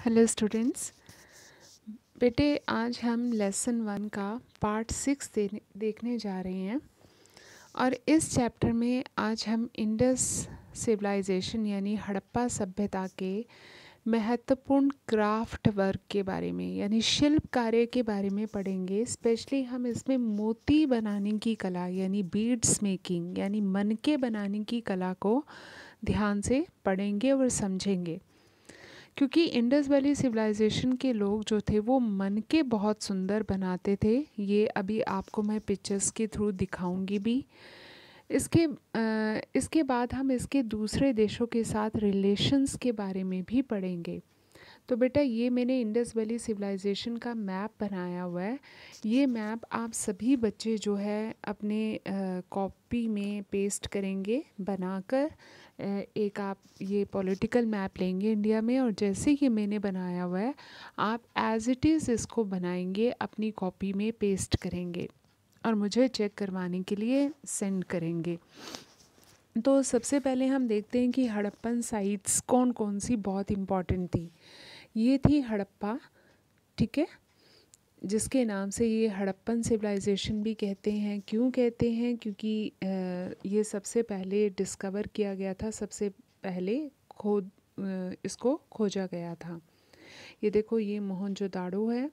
Hello students. बेटे, आज हम लेसन 1 का पार्ट 6 देखने जा रहे हैं और इस चैप्टर में आज हम इंडस सिविलाइजेशन यानी हड़प्पा सभ्यता के महत्वपूर्ण क्राफ्ट वर्क के बारे में यानी शिल्प कार्य के बारे में पढ़ेंगे। स्पेशली हम इसमें मोती बनाने की कला यानी बीड्स मेकिंग यानी मनके बनाने की कला को ध्यान से पढ़ेंगे और समझेंगे, क्योंकि इंडस वैली सिविलाइजेशन के लोग जो थे वो मनके बहुत सुंदर बनाते थे। ये अभी आपको मैं पिक्चर्स के थ्रू दिखाऊंगी भी। इसके बाद हम इसके दूसरे देशों के साथ रिलेशंस के बारे में भी पढ़ेंगे। तो बेटा, ये मैंने इंडस वैली सिविलाइजेशन का मैप बनाया हुआ है। ये मैप आप सभी बच्चे जो है अपने कॉपी में पेस्ट करेंगे बनाकर। एक आप ये पॉलिटिकल मैप लेंगे इंडिया में, और जैसे कि मैंने बनाया हुआ है आप एज इट इज़ इसको बनाएंगे, अपनी कॉपी में पेस्ट करेंगे और मुझे चेक करवाने के लिए सेंड करेंगे। तो सबसे पहले हम देखते हैं कि हड़प्पन साइट्स कौन कौन सी बहुत इम्पॉर्टेंट थी। ये थी हड़प्पा, ठीक है, जिसके नाम से ये हड़प्पन सिविलाइजेशन भी कहते हैं। क्यों कहते हैं? क्योंकि ये सबसे पहले डिस्कवर किया गया था, सबसे पहले इसको खोजा गया था। ये देखो, ये मोहनजोदाड़ो है।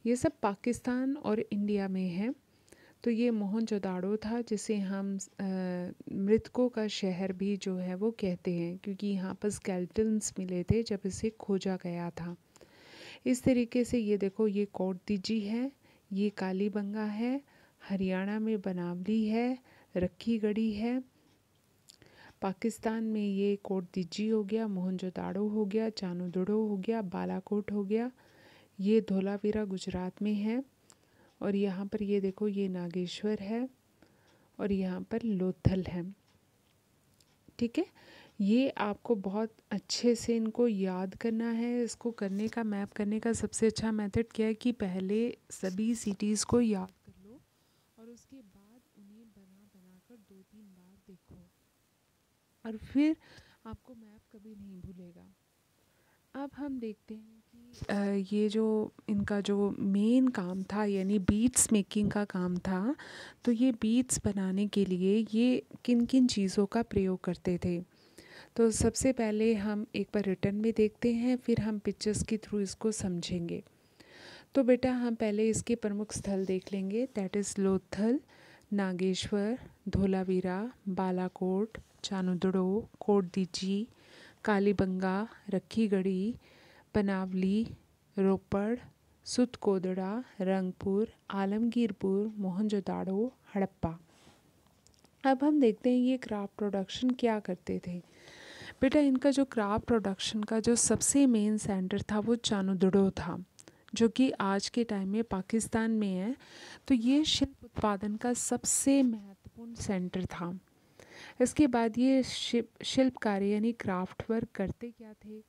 ये सब पाकिस्तान और इंडिया में है। तो ये मोहनजोदाड़ो था, जिसे हम मृतकों का शहर भी जो है वो कहते हैं, क्योंकि यहाँ पर स्केल्टन्स मिले थे जब इसे खोजा गया था। इस तरीके से ये देखो, ये कोट दीजी है, ये कालीबंगा है, हरियाणा में बनावली है, रखी गढ़ी है। पाकिस्तान में ये कोट दीजी हो गया, मोहनजोदाड़ो हो गया, चानुदड़ो हो गया, बालाकोट हो गया। ये धोलावीरा गुजरात में है। और यहाँ पर ये देखो, ये नागेश्वर है और यहाँ पर लोथल है। ठीक है, ये आपको बहुत अच्छे से इनको याद करना है। इसको करने का, मैप करने का सबसे अच्छा मेथड क्या है कि पहले सभी सिटीज़ को याद कर लो और उसके बाद उन्हें बना कर 2-3 बार देखो और फिर आपको मैप कभी नहीं भूलेगा। अब हम देखते हैं कि ये जो इनका जो मेन काम था यानी बीड्स मेकिंग का काम था, तो ये बीड्स बनाने के लिए ये किन किन चीज़ों का प्रयोग करते थे। तो सबसे पहले हम एक बार रिटर्न में देखते हैं, फिर हम पिक्चर्स के थ्रू इसको समझेंगे। तो बेटा, हम पहले इसके प्रमुख स्थल देख लेंगे, दैट इज़ लोथल, नागेश्वर, धोलावीरा, बालाकोट, चानुदड़ो, कोट दीजी, कालीबंगा, रखी गढ़ी, बनावली, रोपड़, सुतकोदड़ा, रंगपुर, आलमगीरपुर, मोहनजोदाड़ो, हड़प्पा। अब हम देखते हैं ये क्राफ्ट प्रोडक्शन क्या करते थे। बेटा, इनका जो क्राफ्ट प्रोडक्शन का जो सबसे मेन सेंटर था वो चानुदड़ो था, जो कि आज के टाइम में पाकिस्तान में है। तो ये शिल्प उत्पादन का सबसे महत्वपूर्ण सेंटर था। इसके बाद ये शिल्प कार्य यानी क्राफ्ट वर्क करते क्या थे?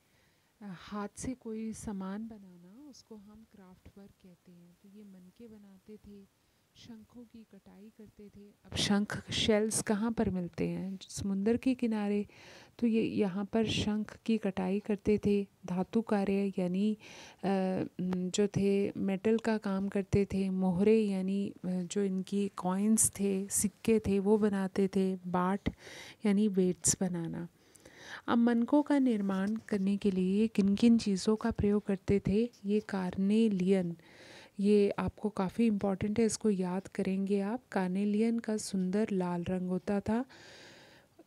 हाथ से कोई सामान बनाना, उसको हम क्राफ्ट वर्क कहते हैं। तो ये मनके बनाते थे, शंखों की कटाई करते थे। अब शंख शेल्स कहाँ पर मिलते हैं? समुंदर के किनारे। तो ये यहाँ पर शंख की कटाई करते थे। धातु कार्य यानी जो थे मेटल का काम करते थे। मोहरे यानी जो इनकी कॉइन्स थे, सिक्के थे, वो बनाते थे। बाट यानी वेट्स बनाना। अब मनकों का निर्माण करने के लिए किन किन चीज़ों का प्रयोग करते थे? ये कार्नेलियन, ये आपको काफ़ी इम्पॉर्टेंट है, इसको याद करेंगे आप। कार्नेलियन का सुंदर लाल रंग होता था।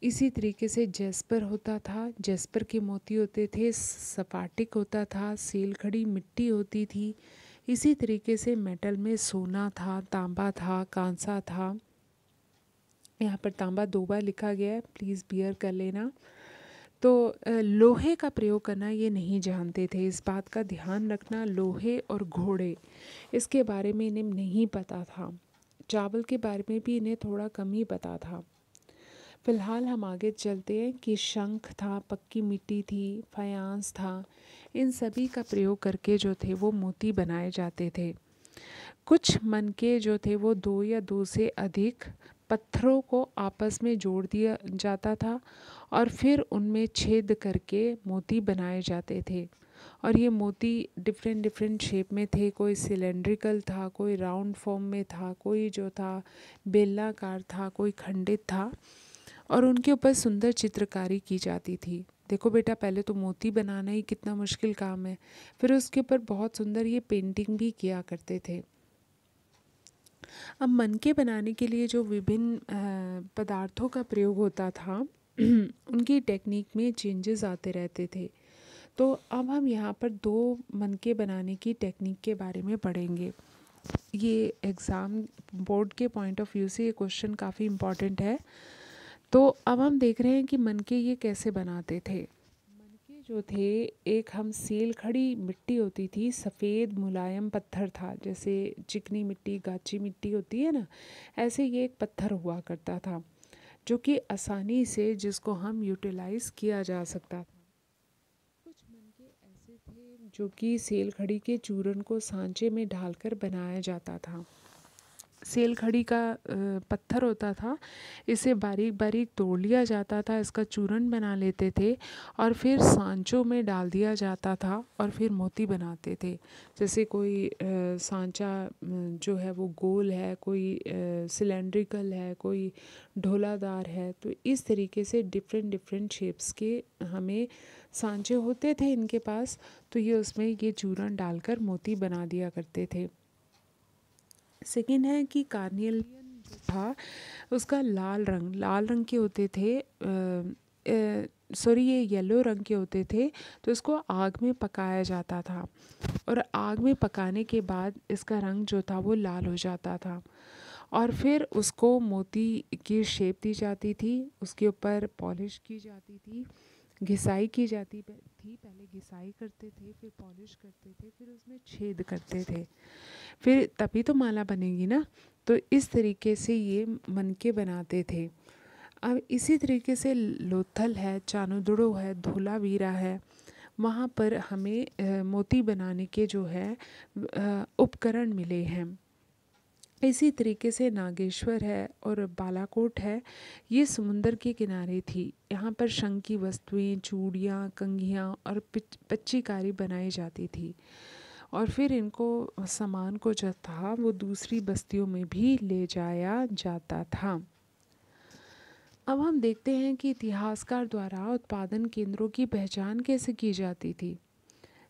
इसी तरीके से जेस्पर होता था, जेस्पर के मोती होते थे। सफाटिक होता था, सेल खड़ी मिट्टी होती थी। इसी तरीके से मेटल में सोना था, तांबा था, कांसा था। यहाँ पर तांबा 2 बार लिखा गया है, प्लीज़ बियर कर लेना। तो लोहे का प्रयोग करना ये नहीं जानते थे, इस बात का ध्यान रखना। लोहे और घोड़े, इसके बारे में इन्हें नहीं पता था। चावल के बारे में भी इन्हें थोड़ा कम ही पता था। फ़िलहाल हम आगे चलते हैं कि शंख था, पक्की मिट्टी थी, फायांस था। इन सभी का प्रयोग करके जो थे वो मोती बनाए जाते थे। कुछ मनके जो थे वो 2 या 2 से अधिक पत्थरों को आपस में जोड़ दिया जाता था और फिर उनमें छेद करके मोती बनाए जाते थे। और ये मोती डिफरेंट डिफरेंट शेप में थे, कोई सिलेंड्रिकल था, कोई राउंड फॉर्म में था, कोई जो था बेलनाकार था, कोई खंडित था, और उनके ऊपर सुंदर चित्रकारी की जाती थी। देखो बेटा, पहले तो मोती बनाना ही कितना मुश्किल काम है, फिर उसके ऊपर बहुत सुंदर ये पेंटिंग भी किया करते थे। अब मनके बनाने के लिए जो विभिन्न पदार्थों का प्रयोग होता था उनकी टेक्निक में चेंजेस आते रहते थे। तो अब हम यहाँ पर 2 मनके बनाने की टेक्निक के बारे में पढ़ेंगे। ये एग्ज़ाम बोर्ड के पॉइंट ऑफ व्यू से ये क्वेश्चन काफ़ी इम्पॉर्टेंट है। तो अब हम देख रहे हैं कि मनके ये कैसे बनाते थे। मनके जो थे, एक हम सेल खड़ी मिट्टी होती थी, सफ़ेद मुलायम पत्थर था, जैसे चिकनी मिट्टी, गाची मिट्टी होती है ना, ऐसे ये एक पत्थर हुआ करता था जो कि आसानी से जिसको हम यूटिलाइज़ किया जा सकता था। कुछ मनके ऐसे थे जो कि सेल खड़ी के चूर्ण को सांचे में ढालकर बनाया जाता था। सेल खड़ी का पत्थर होता था, इसे बारीक बारीक तोड़ लिया जाता था, इसका चूर्ण बना लेते थे और फिर सांचों में डाल दिया जाता था और फिर मोती बनाते थे। जैसे कोई सांचा जो है वो गोल है, कोई सिलेंड्रिकल है, कोई ढोलादार है, तो इस तरीके से डिफरेंट डिफरेंट शेप्स के हमें सांचे होते थे इनके पास। तो ये उसमें ये चूर्ण डालकर मोती बना दिया करते थे। सेकेंड है कि कार्नियलियन जो था उसका लाल रंग के होते थे, सॉरी ये येलो रंग के होते थे। तो इसको आग में पकाया जाता था और आग में पकाने के बाद इसका रंग जो था वो लाल हो जाता था और फिर उसको मोती की शेप दी जाती थी, उसके ऊपर पॉलिश की जाती थी, घिसाई की जाती थी। पहले घिसाई करते थे, फिर पॉलिश करते थे, फिर उसमें छेद करते थे, फिर तभी तो माला बनेगी ना। तो इस तरीके से ये मनके बनाते थे। अब इसी तरीके से लोथल है, चानुदुड़ो है, धोलावीरा है, वहाँ पर हमें मोती बनाने के जो है उपकरण मिले हैं। इसी तरीके से नागेश्वर है और बालाकोट है, ये समुंदर के किनारे थी। यहाँ पर शंख की वस्तुएं, चूड़ियाँ, कंघियाँ और पच्चीकारी बनाई जाती थी और फिर इनको सामान को जो था वो दूसरी बस्तियों में भी ले जाया जाता था। अब हम देखते हैं कि इतिहासकार द्वारा उत्पादन केंद्रों की पहचान कैसे की जाती थी।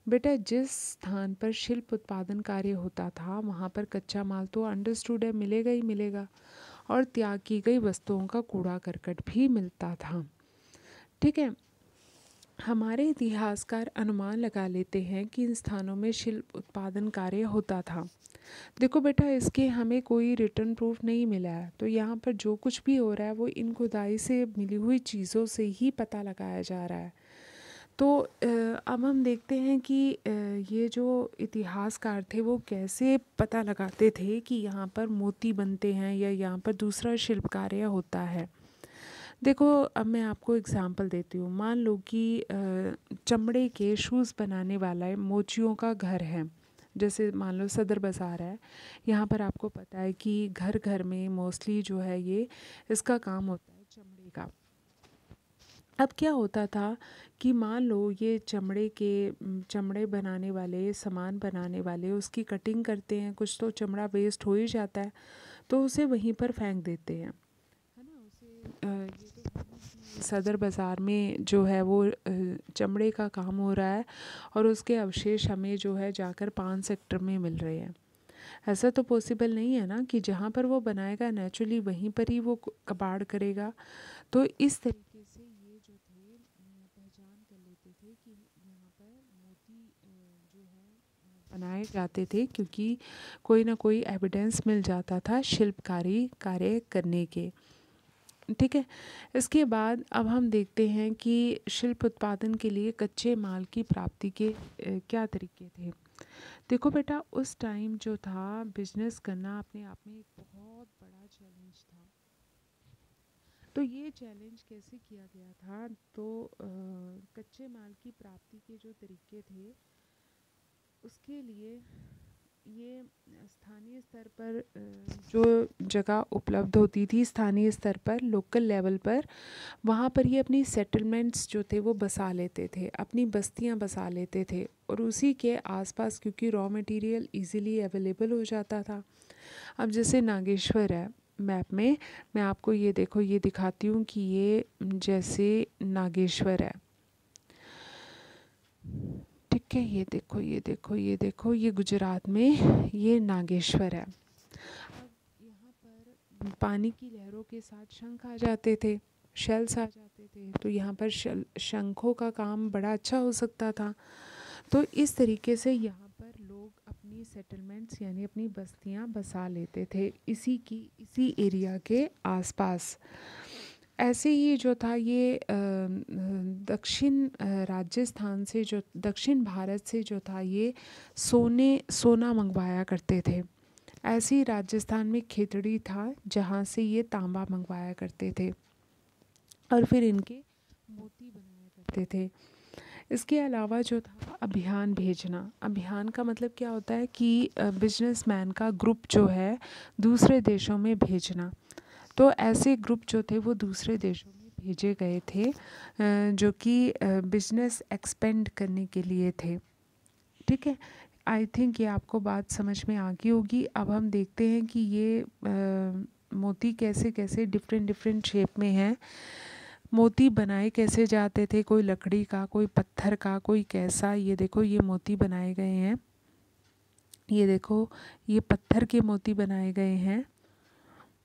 बेटा, जिस स्थान पर शिल्प उत्पादन कार्य होता था वहाँ पर कच्चा माल तो अंडरस्टूड है, मिलेगा ही मिलेगा, और त्याग की गई वस्तुओं का कूड़ा करकट भी मिलता था। ठीक है, हमारे इतिहासकार अनुमान लगा लेते हैं कि इन स्थानों में शिल्प उत्पादन कार्य होता था। देखो बेटा, इसके हमें कोई रिटर्न प्रूफ नहीं मिला है, तो यहाँ पर जो कुछ भी हो रहा है वो इन खुदाई से मिली हुई चीज़ों से ही पता लगाया जा रहा है। तो अब हम देखते हैं कि ये जो इतिहासकार थे वो कैसे पता लगाते थे कि यहाँ पर मोती बनते हैं या यहाँ पर दूसरा शिल्प कार्य होता है। देखो, अब मैं आपको एग्जांपल देती हूँ। मान लो कि चमड़े के शूज़ बनाने वाला है, मोचियों का घर है, जैसे मान लो सदर बाज़ार है। यहाँ पर आपको पता है कि घर घर में मोस्टली जो है ये इसका काम होता है चमड़े का। अब क्या होता था कि मान लो ये चमड़े बनाने वाले, सामान बनाने वाले उसकी कटिंग करते हैं, कुछ तो चमड़ा वेस्ट हो ही जाता है तो उसे वहीं पर फेंक देते हैं, है ना। उसे ये तो सदर बाज़ार में जो है वो चमड़े का काम हो रहा है और उसके अवशेष हमें जो है जाकर 5 सेक्टर में मिल रहे हैं। ऐसा तो पॉसिबल नहीं है ना कि जहाँ पर वो बनाएगा नेचुरली वहीं पर ही वो कबाड़ करेगा। तो इस तरीके से ये जो थे पहचान कर लेते थे कि यहाँ पर मोती जो है बनाए जाते थे, क्योंकि कोई ना कोई एविडेंस मिल जाता था शिल्पकारी कार्य करने के। ठीक है, इसके बाद अब हम देखते हैं कि शिल्प उत्पादन के लिए कच्चे माल की प्राप्ति के क्या तरीके थे। देखो बेटा, उस टाइम जो था बिजनेस करना अपने आप में एक बहुत बड़ा चैलेंज था। तो ये चैलेंज कैसे किया गया था, तो कच्चे माल की प्राप्ति के जो तरीके थे उसके लिए ये स्थानीय स्तर पर जो जगह उपलब्ध होती थी स्थानीय स्तर पर, लोकल लेवल पर, वहाँ पर ये अपनी सेटलमेंट्स जो थे वो बसा लेते थे, अपनी बस्तियाँ बसा लेते थे, और उसी के आसपास क्योंकि रॉ मटेरियल इजीली अवेलेबल हो जाता था। अब जैसे नागेश्वर है मैप में, मैं आपको ये देखो ये दिखाती हूँ कि ये जैसे नागेश्वर है, ठीक है, ये देखो ये देखो ये देखो, ये गुजरात में ये नागेश्वर है। अब यहाँ पर पानी की लहरों के साथ शंख आ जाते थे, शेल्स आ जाते थे, तो यहाँ पर शंखों का काम बड़ा अच्छा हो सकता था। तो इस तरीके से यहाँ पर लोग अपनी सेटलमेंट्स यानी अपनी बस्तियाँ बसा लेते थे इसी एरिया के आसपास। ऐसे ही जो था ये दक्षिण राजस्थान से जो दक्षिण भारत से जो था ये सोना मंगवाया करते थे। ऐसे ही राजस्थान में खेतड़ी था जहाँ से ये तांबा मंगवाया करते थे और फिर इनके मोती बनाया करते थे। इसके अलावा जो था अभियान भेजना, अभियान का मतलब क्या होता है कि बिजनेसमैन का ग्रुप जो है दूसरे देशों में भेजना। तो ऐसे ग्रुप जो थे वो दूसरे देशों में भेजे गए थे जो कि बिजनेस एक्सपेंड करने के लिए थे, ठीक है। आई थिंक ये आपको बात समझ में आ गई होगी। अब हम देखते हैं कि ये मोती कैसे कैसे डिफरेंट डिफरेंट शेप में हैं, मोती बनाए कैसे जाते थे, कोई लकड़ी का, कोई पत्थर का, कोई कैसा। ये देखो ये मोती बनाए गए हैं, ये देखो ये पत्थर के मोती बनाए गए हैं,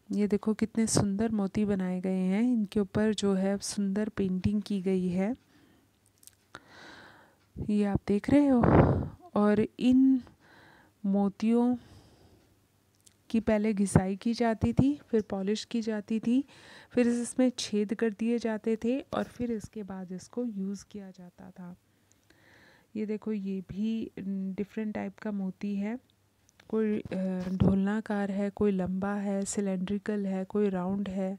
ये देखो कितने सुंदर मोती बनाए गए हैं, इनके ऊपर जो है सुंदर पेंटिंग की गई है, ये आप देख रहे हो। और इन मोतियों की पहले घिसाई की जाती थी, फिर पॉलिश की जाती थी, फिर इसमें छेद कर दिए जाते थे और फिर इसके बाद इसको यूज़ किया जाता था। ये देखो ये भी डिफरेंट टाइप का मोती है, कोई ढोलनाकार है, कोई लंबा है, सिलेंड्रिकल है, कोई राउंड है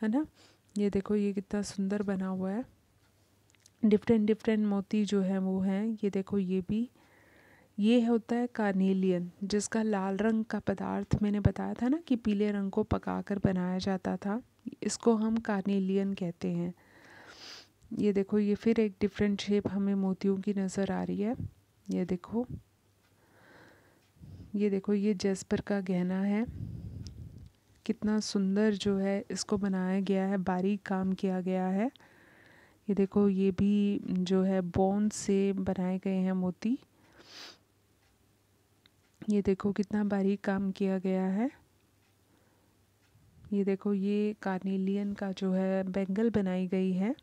ना। ये देखो ये कितना सुंदर बना हुआ है, डिफरेंट डिफरेंट मोती जो है वो हैं। ये देखो ये भी, ये होता है कार्नेलियन, जिसका लाल रंग का पदार्थ मैंने बताया था ना कि पीले रंग को पकाकर बनाया जाता था, इसको हम कार्नेलियन कहते हैं। ये देखो ये फिर एक डिफरेंट शेप हमें मोतियों की नज़र आ रही है। ये देखो ये देखो ये जैस्पर का गहना है, कितना सुंदर जो है इसको बनाया गया है, बारीक काम किया गया है। ये देखो ये भी जो है बोन से बनाए गए हैं मोती, ये देखो कितना बारीक काम किया गया है। ये देखो ये कार्नेलियन का जो है बैंगल बनाई गई है।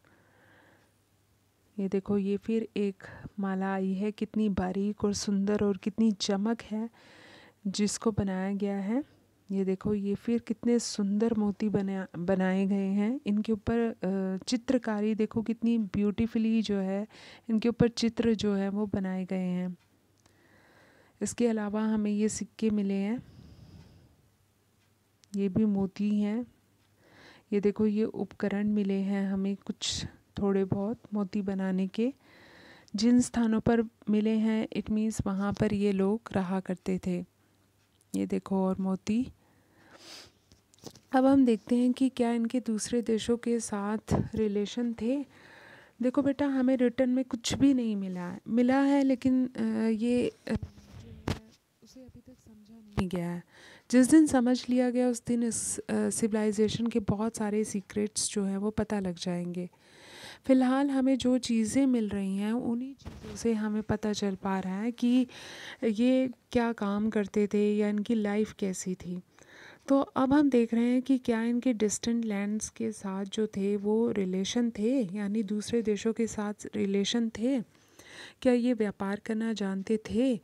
ये देखो ये फिर एक माला आई है, कितनी बारीक और सुंदर और कितनी चमक है जिसको बनाया गया है। ये देखो ये फिर कितने सुंदर मोती बनाए गए हैं, इनके ऊपर चित्रकारी देखो कितनी ब्यूटीफुली जो है इनके ऊपर चित्र जो है वो बनाए गए हैं। इसके अलावा हमें ये सिक्के मिले हैं, ये भी मोती हैं। ये देखो ये उपकरण मिले हैं हमें कुछ थोड़े बहुत मोती बनाने के, जिन स्थानों पर मिले हैं इट मीन्स वहाँ पर ये लोग रहा करते थे। ये देखो और मोती। अब हम देखते हैं कि क्या इनके दूसरे देशों के साथ रिलेशन थे। देखो बेटा हमें रिटर्न में कुछ भी नहीं मिला है लेकिन ये जो है उसे अभी तक समझा नहीं गया है। जिस दिन समझ लिया गया उस दिन इस सिविलाइजेशन के बहुत सारे सीक्रेट्स जो हैं वो पता लग जाएंगे। फ़िलहाल हमें जो चीज़ें मिल रही हैं उन्हीं चीज़ों से हमें पता चल पा रहा है कि ये क्या काम करते थे या इनकी लाइफ कैसी थी। तो अब हम देख रहे हैं कि क्या इनके डिस्टेंट लैंड्स के साथ जो थे वो रिलेशन थे, यानी दूसरे देशों के साथ रिलेशन थे, क्या ये व्यापार करना जानते थे।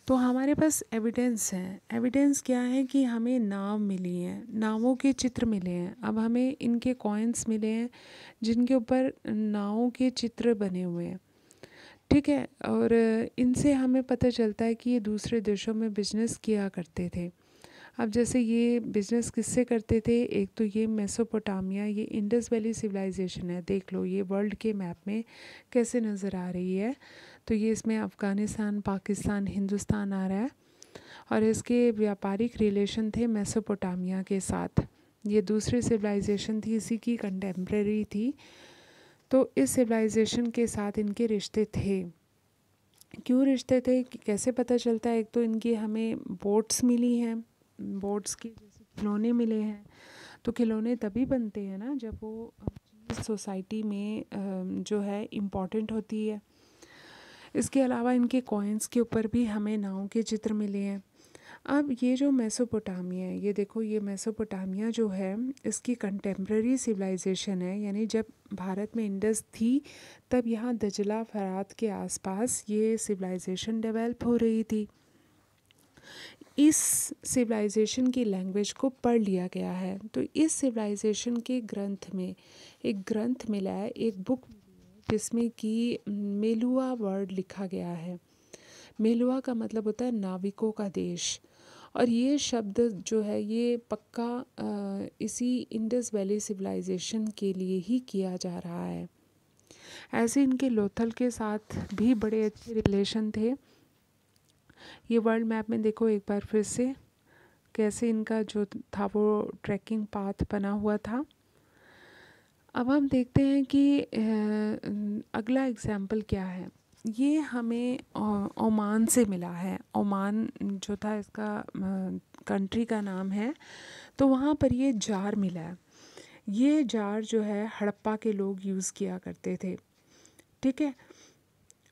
तो हमारे पास एविडेंस है। एविडेंस क्या है कि हमें नाव मिली हैं, नावों के चित्र मिले हैं। अब हमें इनके कॉइन्स मिले हैं जिनके ऊपर नावों के चित्र बने हुए हैं, ठीक है। और इनसे हमें पता चलता है कि ये दूसरे देशों में बिजनेस किया करते थे। अब जैसे ये बिज़नेस किससे करते थे, एक तो ये मेसोपोटामिया, ये इंडस वैली सिविलाइजेशन है, देख लो ये वर्ल्ड के मैप में कैसे नज़र आ रही है। तो ये इसमें अफ़गानिस्तान, पाकिस्तान, हिंदुस्तान आ रहा है। और इसके व्यापारिक रिलेशन थे मेसोपोटामिया के साथ। ये दूसरी सिविलाइजेशन थी, इसी की कंटेम्प्रेरी थी। तो इस सिविलाइजेशन के साथ इनके रिश्ते थे। क्यों रिश्ते थे, कैसे पता चलता है? एक तो इनकी हमें बोट्स मिली हैं, बोट्स के जैसे खिलौने मिले हैं। तो खिलौने तभी बनते हैं ना जब वो चीज़ सोसाइटी में जो है इम्पॉर्टेंट होती है। इसके अलावा इनके कॉइन्स के ऊपर भी हमें नाव के चित्र मिले हैं। अब ये जो मेसोपोटामिया है, ये देखो, ये मेसोपोटामिया जो है इसकी कंटेम्प्रेरी सिविलाइजेशन है, यानी जब भारत में इंडस थी तब यहाँ दजला फरात के आसपास ये सिविलाइजेशन डेवलप हो रही थी। इस सिविलाइजेशन की लैंग्वेज को पढ़ लिया गया है। तो इस सिविलाइजेशन के ग्रंथ में एक ग्रंथ मिला है, एक बुक जिसमें कि मेलुआ वर्ड लिखा गया है। मेलुआ का मतलब होता है नाविकों का देश। और ये शब्द जो है ये पक्का इसी इंडस वैली सिविलाइजेशन के लिए ही किया जा रहा है। ऐसे इनके लोथल के साथ भी बड़े अच्छे रिलेशन थे। ये वर्ल्ड मैप में देखो एक बार फिर से कैसे इनका जो था वो ट्रैकिंग पाथ बना हुआ था। अब हम देखते हैं कि अगला एग्जाम्पल क्या है। ये हमें ओमान से मिला है। ओमान जो था इसका कंट्री का नाम है। तो वहाँ पर ये जार मिला है। ये जार जो है हड़प्पा के लोग यूज़ किया करते थे, ठीक है।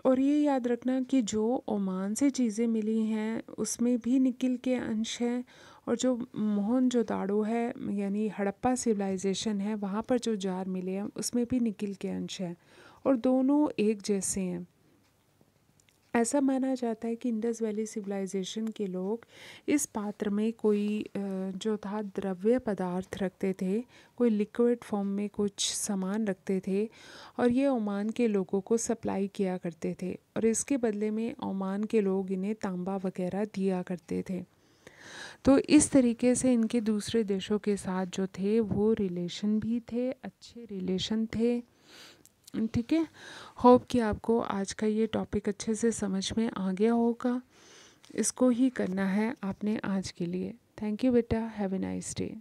और ये याद रखना कि जो ओमान से चीज़ें मिली हैं उसमें भी निकिल के अंश हैं, और जो मोहनजोदाड़ो है यानी हड़प्पा सिविलाइजेशन है वहाँ पर जो जार मिले हैं उसमें भी निकिल के अंश हैं, और दोनों एक जैसे हैं। ऐसा माना जाता है कि इंडस वैली सिविलाइजेशन के लोग इस पात्र में कोई जो था द्रव्य पदार्थ रखते थे, कोई लिक्विड फॉर्म में कुछ सामान रखते थे, और ये ओमान के लोगों को सप्लाई किया करते थे, और इसके बदले में ओमान के लोग इन्हें तांबा वगैरह दिया करते थे। तो इस तरीके से इनके दूसरे देशों के साथ जो थे वो रिलेशन भी थे, अच्छे रिलेशन थे, ठीक है। होप कि आपको आज का ये टॉपिक अच्छे से समझ में आ गया होगा। इसको ही करना है आपने आज के लिए। थैंक यू बेटा, हैव ए नाइस डे।